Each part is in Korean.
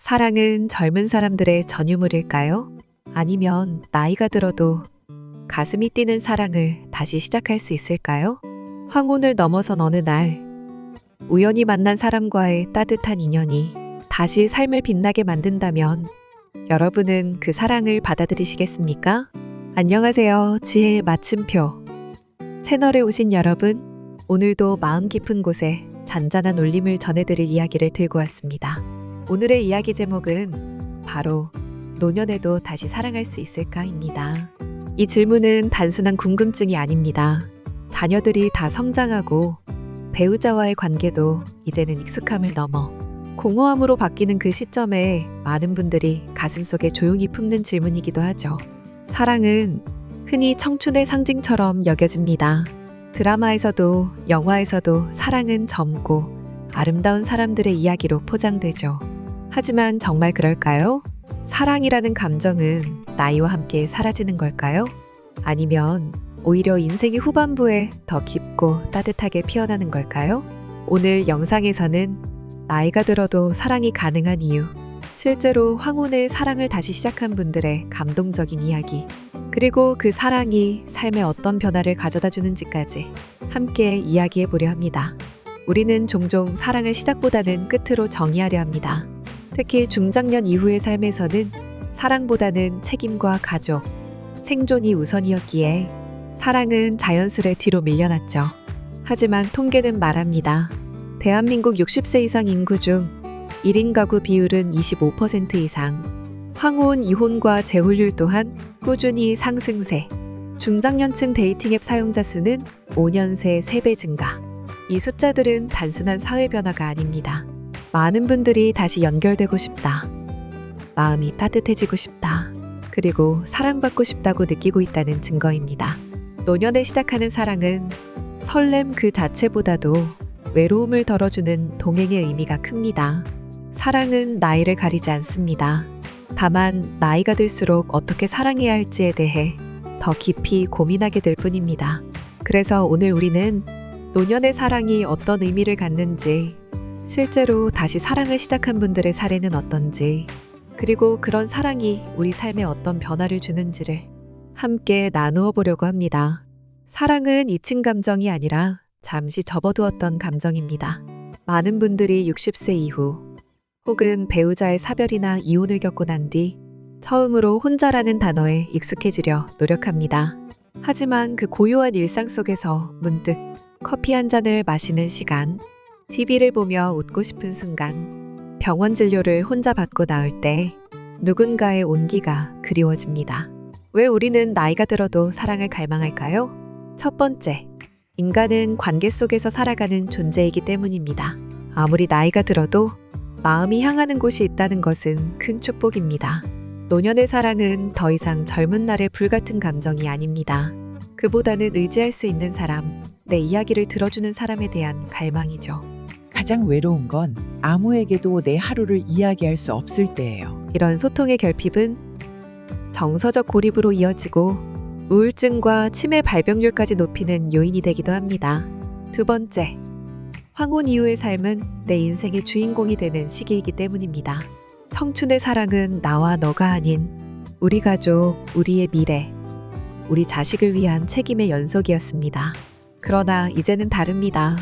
사랑은 젊은 사람들의 전유물일까요? 아니면 나이가 들어도 가슴이 뛰는 사랑을 다시 시작할 수 있을까요? 황혼을 넘어선 어느 날, 우연히 만난 사람과의 따뜻한 인연이 다시 삶을 빛나게 만든다면 여러분은 그 사랑을 받아들이시겠습니까? 안녕하세요. 지혜의 마침표. 채널에 오신 여러분, 오늘도 마음 깊은 곳에 잔잔한 울림을 전해드릴 이야기를 들고 왔습니다. 오늘의 이야기 제목은 바로 노년에도 다시 사랑할 수 있을까입니다. 이 질문은 단순한 궁금증이 아닙니다. 자녀들이 다 성장하고 배우자와의 관계도 이제는 익숙함을 넘어 공허함으로 바뀌는 그 시점에 많은 분들이 가슴속에 조용히 품는 질문이기도 하죠. 사랑은 흔히 청춘의 상징처럼 여겨집니다. 드라마에서도 영화에서도 사랑은 젊고 아름다운 사람들의 이야기로 포장되죠. 하지만 정말 그럴까요? 사랑이라는 감정은 나이와 함께 사라지는 걸까요? 아니면 오히려 인생의 후반부에 더 깊고 따뜻하게 피어나는 걸까요? 오늘 영상에서는 나이가 들어도 사랑이 가능한 이유, 실제로 황혼의 사랑을 다시 시작한 분들의 감동적인 이야기, 그리고 그 사랑이 삶에 어떤 변화를 가져다 주는지까지 함께 이야기해 보려 합니다. 우리는 종종 사랑을 시작보다는 끝으로 정의하려 합니다. 특히 중장년 이후의 삶에서는 사랑보다는 책임과 가족, 생존이 우선이었기에 사랑은 자연스레 뒤로 밀려났죠. 하지만 통계는 말합니다. 대한민국 60세 이상 인구 중 1인 가구 비율은 25% 이상, 황혼, 이혼과 재혼율 또한 꾸준히 상승세, 중장년층 데이팅 앱 사용자 수는 5년 새 3배 증가. 이 숫자들은 단순한 사회 변화가 아닙니다. 많은 분들이 다시 연결되고 싶다, 마음이 따뜻해지고 싶다, 그리고 사랑받고 싶다고 느끼고 있다는 증거입니다. 노년에 시작하는 사랑은 설렘 그 자체보다도 외로움을 덜어주는 동행의 의미가 큽니다. 사랑은 나이를 가리지 않습니다. 다만 나이가 들수록 어떻게 사랑해야 할지에 대해 더 깊이 고민하게 될 뿐입니다. 그래서 오늘 우리는 노년의 사랑이 어떤 의미를 갖는지, 실제로 다시 사랑을 시작한 분들의 사례는 어떤지, 그리고 그런 사랑이 우리 삶에 어떤 변화를 주는지를 함께 나누어 보려고 합니다. 사랑은 잊힌 감정이 아니라 잠시 접어두었던 감정입니다. 많은 분들이 60세 이후 혹은 배우자의 사별이나 이혼을 겪고 난 뒤 처음으로 혼자라는 단어에 익숙해지려 노력합니다. 하지만 그 고요한 일상 속에서 문득 커피 한 잔을 마시는 시간, TV를 보며 웃고 싶은 순간, 병원 진료를 혼자 받고 나올 때 누군가의 온기가 그리워집니다. 왜 우리는 나이가 들어도 사랑을 갈망할까요? 첫 번째, 인간은 관계 속에서 살아가는 존재이기 때문입니다. 아무리 나이가 들어도 마음이 향하는 곳이 있다는 것은 큰 축복입니다. 노년의 사랑은 더 이상 젊은 날의 불같은 감정이 아닙니다. 그보다는 의지할 수 있는 사람, 내 이야기를 들어주는 사람에 대한 갈망이죠. 가장 외로운 건 아무에게도 내 하루를 이야기할 수 없을 때예요. 이런 소통의 결핍은 정서적 고립으로 이어지고 우울증과 치매 발병률까지 높이는 요인이 되기도 합니다. 두 번째, 황혼 이후의 삶은 내 인생의 주인공이 되는 시기이기 때문입니다. 청춘의 사랑은 나와 너가 아닌 우리 가족, 우리의 미래, 우리 자식을 위한 책임의 연속이었습니다. 그러나 이제는 다릅니다.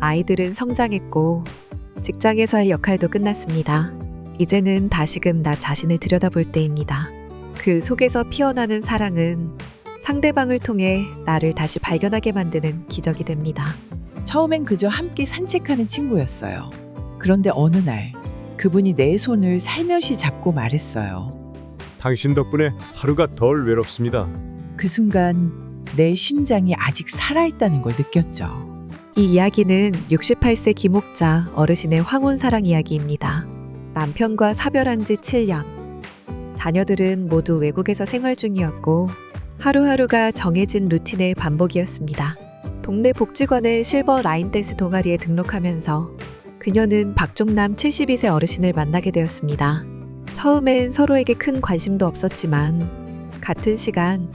아이들은 성장했고 직장에서의 역할도 끝났습니다. 이제는 다시금 나 자신을 들여다볼 때입니다. 그 속에서 피어나는 사랑은 상대방을 통해 나를 다시 발견하게 만드는 기적이 됩니다. 처음엔 그저 함께 산책하는 친구였어요. 그런데 어느 날 그분이 내 손을 살며시 잡고 말했어요. 당신 덕분에 하루가 덜 외롭습니다. 그 순간 내 심장이 아직 살아있다는 걸 느꼈죠. 이 이야기는 68세 김옥자 어르신의 황혼 사랑 이야기입니다. 남편과 사별한 지 7년. 자녀들은 모두 외국에서 생활 중이었고 하루하루가 정해진 루틴의 반복이었습니다. 동네 복지관의 실버 라인 댄스 동아리에 등록하면서 그녀는 박종남 72세 어르신을 만나게 되었습니다. 처음엔 서로에게 큰 관심도 없었지만 같은 시간,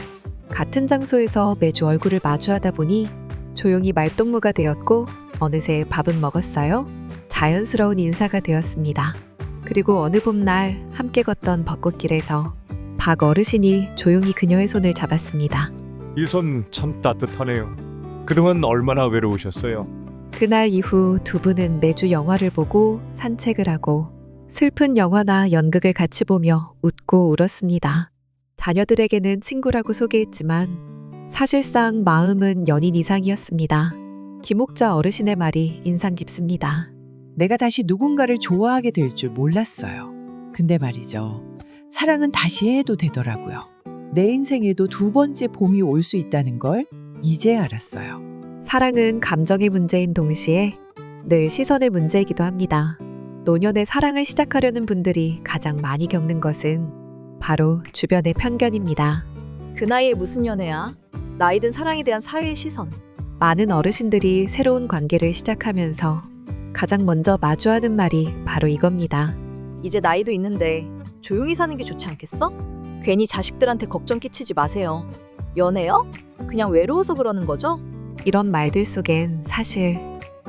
같은 장소에서 매주 얼굴을 마주하다 보니 조용히 말동무가 되었고 어느새 밥은 먹었어요? 자연스러운 인사가 되었습니다. 그리고 어느 봄날 함께 걷던 벚꽃길에서 박 어르신이 조용히 그녀의 손을 잡았습니다. 이 손 참 따뜻하네요. 그동안 얼마나 외로우셨어요? 그날 이후 두 분은 매주 영화를 보고 산책을 하고 슬픈 영화나 연극을 같이 보며 웃고 울었습니다. 자녀들에게는 친구라고 소개했지만 사실상 마음은 연인 이상이었습니다. 김옥자 어르신의 말이 인상 깊습니다. 내가 다시 누군가를 좋아하게 될 줄 몰랐어요. 근데 말이죠. 사랑은 다시 해도 되더라고요. 내 인생에도 두 번째 봄이 올 수 있다는 걸 이제 알았어요. 사랑은 감정의 문제인 동시에 늘 시선의 문제이기도 합니다. 노년의 사랑을 시작하려는 분들이 가장 많이 겪는 것은 바로 주변의 편견입니다. 그 나이에 무슨 연애야? 나이든 사랑에 대한 사회의 시선. 많은 어르신들이 새로운 관계를 시작하면서 가장 먼저 마주하는 말이 바로 이겁니다. 이제 나이도 있는데 조용히 사는 게 좋지 않겠어? 괜히 자식들한테 걱정 끼치지 마세요. 연애요? 그냥 외로워서 그러는 거죠? 이런 말들 속엔 사실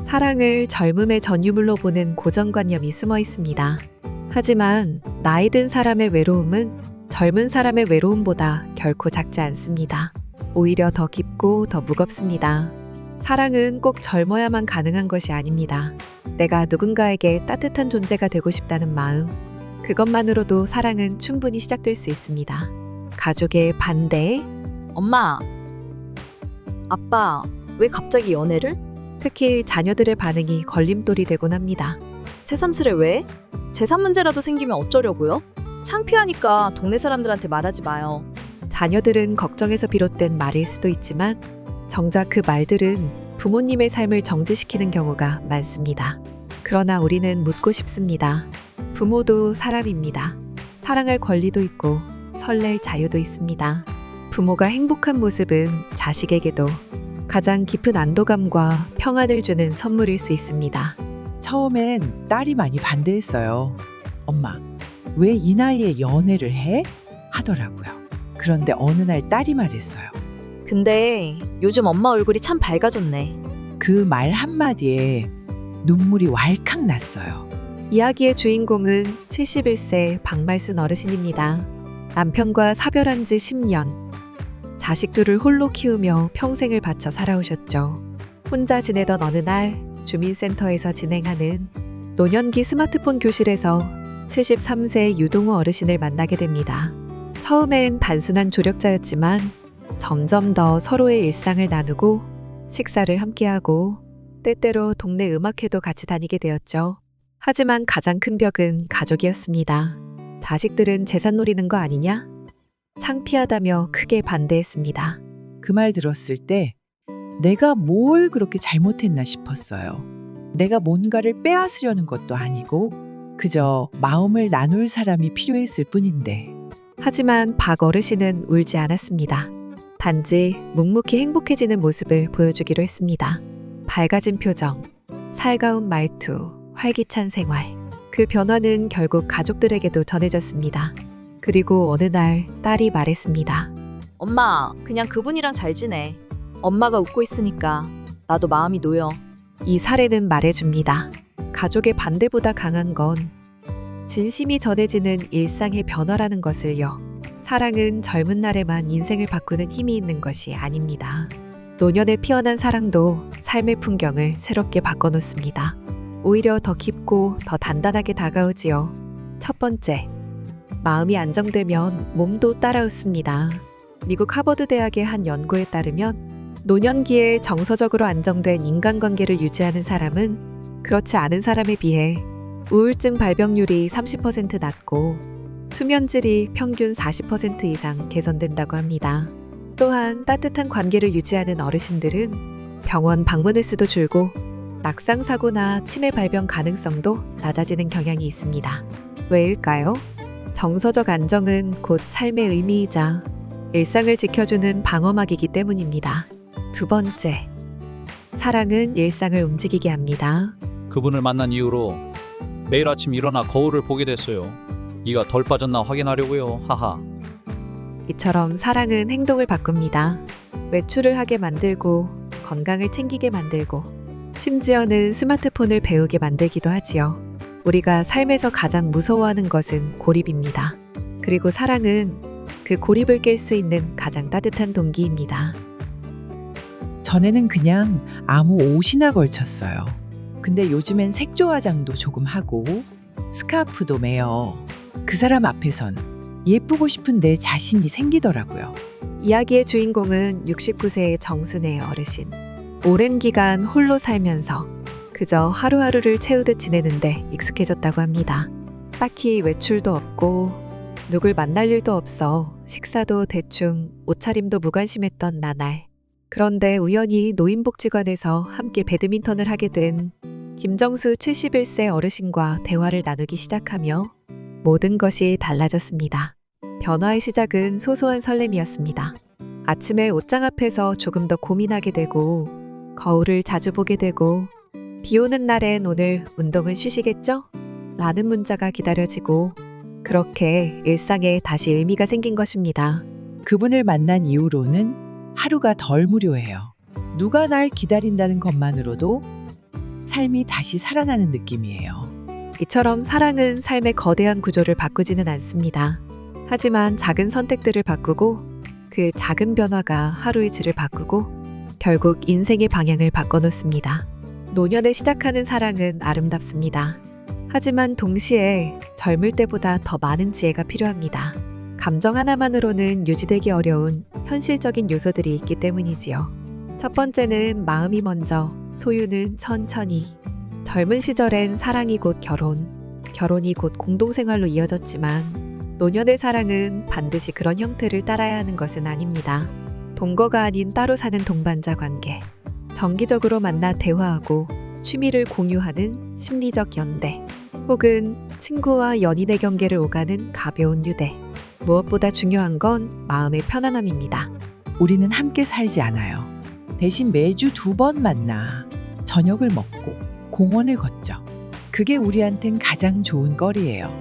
사랑을 젊음의 전유물로 보는 고정관념이 숨어 있습니다. 하지만 나이 든 사람의 외로움은 젊은 사람의 외로움보다 결코 작지 않습니다. 오히려 더 깊고 더 무겁습니다. 사랑은 꼭 젊어야만 가능한 것이 아닙니다. 내가 누군가에게 따뜻한 존재가 되고 싶다는 마음, 그것만으로도 사랑은 충분히 시작될 수 있습니다. 가족의 반대, 엄마, 아빠, 왜 갑자기 연애를? 특히 자녀들의 반응이 걸림돌이 되곤 합니다. 새삼스레 왜? 재산 문제라도 생기면 어쩌려고요? 창피하니까 동네 사람들한테 말하지 마요. 자녀들은 걱정에서 비롯된 말일 수도 있지만 정작 그 말들은 부모님의 삶을 정지시키는 경우가 많습니다. 그러나 우리는 묻고 싶습니다. 부모도 사람입니다. 사랑할 권리도 있고 설렐 자유도 있습니다. 부모가 행복한 모습은 자식에게도 가장 깊은 안도감과 평안을 주는 선물일 수 있습니다. 처음엔 딸이 많이 반대했어요. 엄마, 왜 이 나이에 연애를 해? 하더라고요. 그런데 어느 날 딸이 말했어요. 근데 요즘 엄마 얼굴이 참 밝아졌네. 그 말 한마디에 눈물이 왈칵 났어요. 이야기의 주인공은 71세 박말순 어르신입니다. 남편과 사별한 지 10년. 자식 둘을 홀로 키우며 평생을 바쳐 살아오셨죠. 혼자 지내던 어느 날 주민센터에서 진행하는 노년기 스마트폰 교실에서 73세 유동우 어르신을 만나게 됩니다. 처음엔 단순한 조력자였지만 점점 더 서로의 일상을 나누고 식사를 함께하고 때때로 동네 음악회도 같이 다니게 되었죠. 하지만 가장 큰 벽은 가족이었습니다. 자식들은 재산 노리는 거 아니냐? 창피하다며 크게 반대했습니다. 그 말 들었을 때 내가 뭘 그렇게 잘못했나 싶었어요. 내가 뭔가를 빼앗으려는 것도 아니고 그저 마음을 나눌 사람이 필요했을 뿐인데. 하지만 박 어르신은 울지 않았습니다. 단지 묵묵히 행복해지는 모습을 보여주기로 했습니다. 밝아진 표정, 살가운 말투, 활기찬 생활. 그 변화는 결국 가족들에게도 전해졌습니다. 그리고 어느 날 딸이 말했습니다. 엄마, 그냥 그분이랑 잘 지내. 엄마가 웃고 있으니까 나도 마음이 놓여. 이 사례는 말해줍니다. 가족의 반대보다 강한 건 진심이 전해지는 일상의 변화라는 것을요. 사랑은 젊은 날에만 인생을 바꾸는 힘이 있는 것이 아닙니다. 노년에 피어난 사랑도 삶의 풍경을 새롭게 바꿔놓습니다. 오히려 더 깊고 더 단단하게 다가오지요. 첫 번째, 마음이 안정되면 몸도 따라웃습니다. 미국 하버드 대학의 한 연구에 따르면 노년기에 정서적으로 안정된 인간관계를 유지하는 사람은 그렇지 않은 사람에 비해 우울증 발병률이 30% 낮고 수면질이 평균 40% 이상 개선된다고 합니다. 또한 따뜻한 관계를 유지하는 어르신들은 병원 방문 횟수도 줄고 낙상사고나 치매 발병 가능성도 낮아지는 경향이 있습니다. 왜일까요? 정서적 안정은 곧 삶의 의미이자 일상을 지켜주는 방어막이기 때문입니다. 두 번째, 사랑은 일상을 움직이게 합니다. 그분을 만난 이후로 매일 아침 일어나 거울을 보게 됐어요. 이가 덜 빠졌나 확인하려고요. 하하. 이처럼 사랑은 행동을 바꿉니다. 외출을 하게 만들고 건강을 챙기게 만들고 심지어는 스마트폰을 배우게 만들기도 하지요. 우리가 삶에서 가장 무서워하는 것은 고립입니다. 그리고 사랑은 그 고립을 깰 수 있는 가장 따뜻한 동기입니다. 전에는 그냥 아무 옷이나 걸쳤어요. 근데 요즘엔 색조 화장도 조금 하고 스카프도 매요. 그 사람 앞에선 예쁘고 싶은 내 자신이 생기더라고요. 이야기의 주인공은 69세의 정순의 어르신. 오랜 기간 홀로 살면서 그저 하루하루를 채우듯 지내는데 익숙해졌다고 합니다. 딱히 외출도 없고 누굴 만날 일도 없어 식사도 대충 옷차림도 무관심했던 나날. 그런데 우연히 노인복지관에서 함께 배드민턴을 하게 된 김정수 71세 어르신과 대화를 나누기 시작하며 모든 것이 달라졌습니다. 변화의 시작은 소소한 설렘이었습니다. 아침에 옷장 앞에서 조금 더 고민하게 되고 거울을 자주 보게 되고 비 오는 날엔 오늘 운동은 쉬시겠죠? 라는 문자가 기다려지고 그렇게 일상에 다시 의미가 생긴 것입니다. 그분을 만난 이후로는 하루가 덜 무료해요. 누가 날 기다린다는 것만으로도 삶이 다시 살아나는 느낌이에요. 이처럼 사랑은 삶의 거대한 구조를 바꾸지는 않습니다. 하지만 작은 선택들을 바꾸고 그 작은 변화가 하루의 질을 바꾸고 결국 인생의 방향을 바꿔놓습니다. 노년에 시작하는 사랑은 아름답습니다. 하지만 동시에 젊을 때보다 더 많은 지혜가 필요합니다. 감정 하나만으로는 유지되기 어려운 현실적인 요소들이 있기 때문이지요. 첫 번째는 마음이 먼저, 소유는 천천히. 젊은 시절엔 사랑이 곧 결혼, 결혼이 곧 공동생활로 이어졌지만 노년의 사랑은 반드시 그런 형태를 따라야 하는 것은 아닙니다. 동거가 아닌 따로 사는 동반자 관계. 정기적으로 만나 대화하고 취미를 공유하는 심리적 연대. 혹은 친구와 연인의 경계를 오가는 가벼운 유대. 무엇보다 중요한 건 마음의 편안함입니다. 우리는 함께 살지 않아요. 대신 매주 2번 만나 저녁을 먹고 공원을 걷죠. 그게 우리한텐 가장 좋은 거리예요.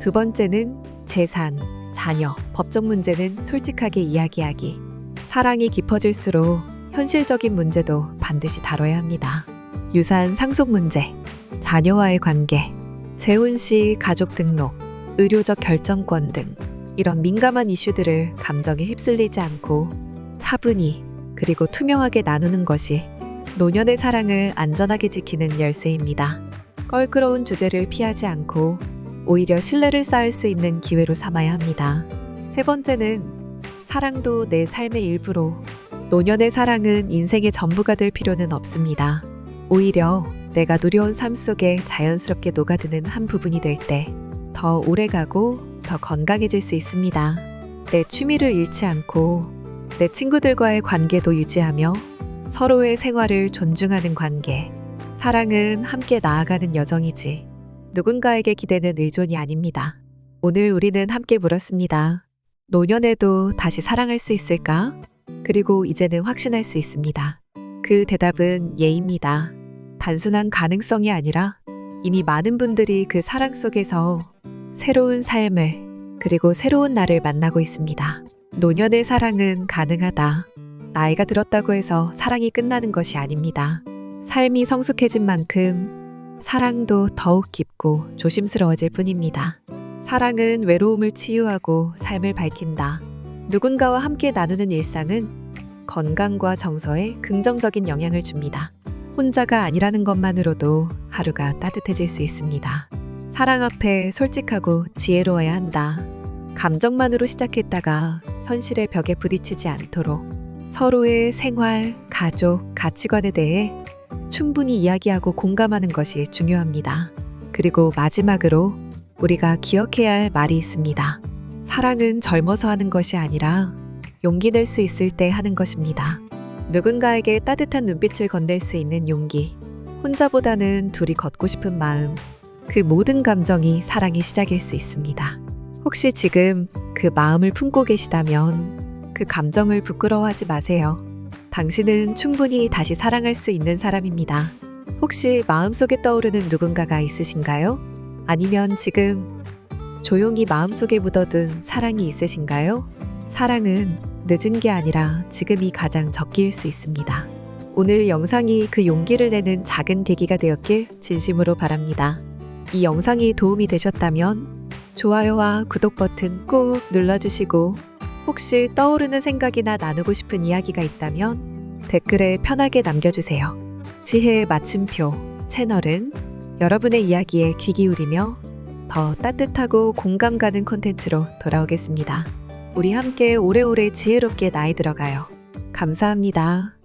두 번째는 재산, 자녀, 법적 문제는 솔직하게 이야기하기. 사랑이 깊어질수록 현실적인 문제도 반드시 다뤄야 합니다. 유산 상속 문제, 자녀와의 관계, 재혼 시 가족 등록, 의료적 결정권 등 이런 민감한 이슈들을 감정에 휩쓸리지 않고 차분히 그리고 투명하게 나누는 것이 노년의 사랑을 안전하게 지키는 열쇠입니다. 껄끄러운 주제를 피하지 않고 오히려 신뢰를 쌓을 수 있는 기회로 삼아야 합니다. 세 번째는 사랑도 내 삶의 일부로. 노년의 사랑은 인생의 전부가 될 필요는 없습니다. 오히려 내가 누려온 삶 속에 자연스럽게 녹아드는 한 부분이 될 때 더 오래가고 더 건강해질 수 있습니다. 내 취미를 잃지 않고 내 친구들과의 관계도 유지하며 서로의 생활을 존중하는 관계. 사랑은 함께 나아가는 여정이지 누군가에게 기대는 의존이 아닙니다. 오늘 우리는 함께 물었습니다. 노년에도 다시 사랑할 수 있을까? 그리고 이제는 확신할 수 있습니다. 그 대답은 예입니다. 단순한 가능성이 아니라 이미 많은 분들이 그 사랑 속에서 새로운 삶을 그리고 새로운 나를 만나고 있습니다. 노년의 사랑은 가능하다. 나이가 들었다고 해서 사랑이 끝나는 것이 아닙니다. 삶이 성숙해진 만큼 사랑도 더욱 깊고 조심스러워질 뿐입니다. 사랑은 외로움을 치유하고 삶을 밝힌다. 누군가와 함께 나누는 일상은 건강과 정서에 긍정적인 영향을 줍니다. 혼자가 아니라는 것만으로도 하루가 따뜻해질 수 있습니다. 사랑 앞에 솔직하고 지혜로워야 한다. 감정만으로 시작했다가 현실의 벽에 부딪히지 않도록 서로의 생활, 가족, 가치관에 대해 충분히 이야기하고 공감하는 것이 중요합니다. 그리고 마지막으로 우리가 기억해야 할 말이 있습니다. 사랑은 젊어서 하는 것이 아니라 용기 낼 수 있을 때 하는 것입니다. 누군가에게 따뜻한 눈빛을 건넬 수 있는 용기, 혼자보다는 둘이 걷고 싶은 마음, 그 모든 감정이 사랑의 시작일 수 있습니다. 혹시 지금 그 마음을 품고 계시다면 그 감정을 부끄러워하지 마세요. 당신은 충분히 다시 사랑할 수 있는 사람입니다. 혹시 마음속에 떠오르는 누군가가 있으신가요? 아니면 지금 조용히 마음속에 묻어둔 사랑이 있으신가요? 사랑은 늦은 게 아니라 지금이 가장 적기일 수 있습니다. 오늘 영상이 그 용기를 내는 작은 계기가 되었길 진심으로 바랍니다. 이 영상이 도움이 되셨다면 좋아요와 구독 버튼 꾹 눌러주시고 혹시 떠오르는 생각이나 나누고 싶은 이야기가 있다면 댓글에 편하게 남겨주세요. 지혜의 마침표 채널은 여러분의 이야기에 귀 기울이며 더 따뜻하고 공감 가는 콘텐츠로 돌아오겠습니다. 우리 함께 오래오래 지혜롭게 나이 들어가요. 감사합니다.